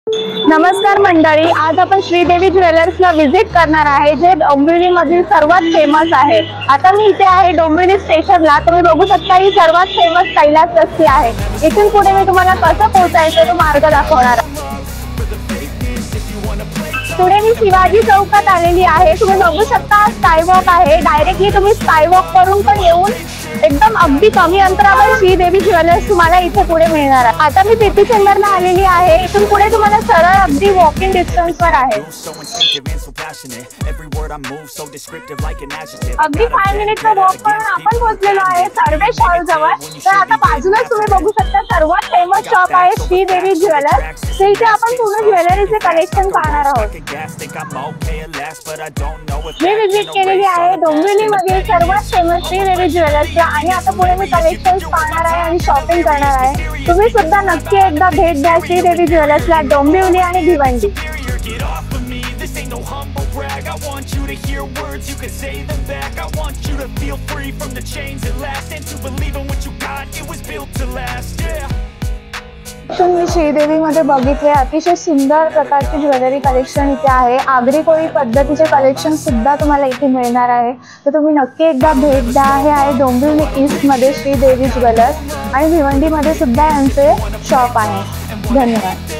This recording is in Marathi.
नमस्कार मंडळी, आज आपण श्रीदेवी ज्वेलर्सला व्हिजिट करणार आहे, जे डोंबिवली मधील सर्वात फेमस आहे। आता मी इथे आहे डोंबिवली स्टेशनला। तुम्ही बघू शकता ही सर्वात फेमस कैलास रस्सी आहे। इथून पुढे मी तुम्हाला कसं पोहोचायचं तो मार्ग दाखवणार आहे। पुढे मी शिवाजी चौकात आलेली आहे। तुम्ही बघू शकता स्कायवॉक आहे। डायरेक्टली तुम्ही स्कायवॉक करून पण येऊन एकदम अगदी कमी अंतरावर श्रीदेवी ज्वेलर्स तुम्हाला इथे पुढे मिळणार आहे। आता मी पीपी चेंबरला आलेली आहे। इथून पुढे तुम्हाला सरळ अगदी वॉकिंग डिस्टन्सवर आहे। अगदी 5 मिनिटचा वॉक करून आपण पोहोचलेलो आहे सर्वेश हॉल जवळ। तर आता बाजूलाच तुम्ही बघू शकता सर्वात फेमस शॉप आहे श्रीदेवी ज्वेलर्स। तर इथे आपण पूर्ण ज्वेलरीचे कलेक्शन पाहणार आहोत। मी व्हिजिट केलेली आहे डोंबिवली मधील सर्वात फेमस श्रीदेवी ज्वेलर्सला आणि आता पुढे मी कलेक्शन्स पाहणार आहे आणि शॉपिंग करणार आहे। तुम्ही सुद्धा नक्की एकदा भेट द्या श्रीदेवी ज्वेलर्सला डोंबिवली आणि भिवंडी। तुम्ही श्रीदेवी मध्ये बघितले अतिशय सुंदर प्रकारचे ज्वेलरी कलेक्शन इथे आहे। आगरी कोळी पद्धतीचे कलेक्शन सुद्धा तुम्हाला इथे मिळणार आहे। तर तुम्ही नक्की एकदा भेट द्या। हे आहे डोंबिवली ईस्ट मध्ये श्रीदेवी ज्वेलर्स आणि भिवंडी मध्ये सुद्धा यांचे शॉप आहे। धन्यवाद।